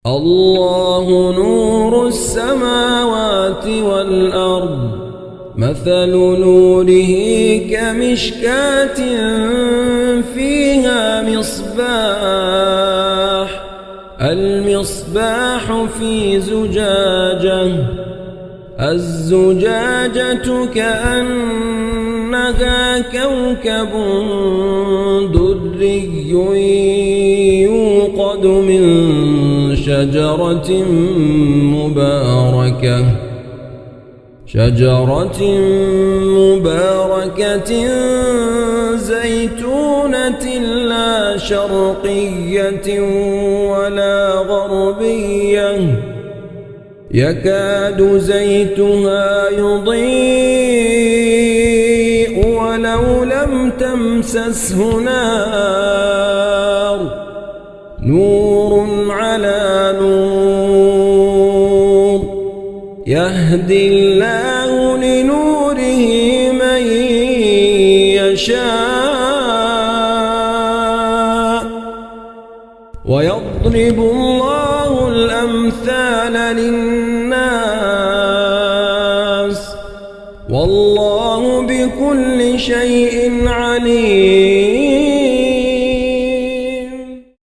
الله نور السماوات والأرض مثل نوره كمشكاة فيها مصباح المصباح في زجاجة الزجاجة كأنها كوكب دري يوقد من شجرة مباركة زيتونة لا شرقية ولا غربية يكاد زيتها يضيء ولو لم تمسسه نار نور على نور يهدي الله لنوره من يشاء ويضرب الله الأمثال للناس والله بكل شيء عليم.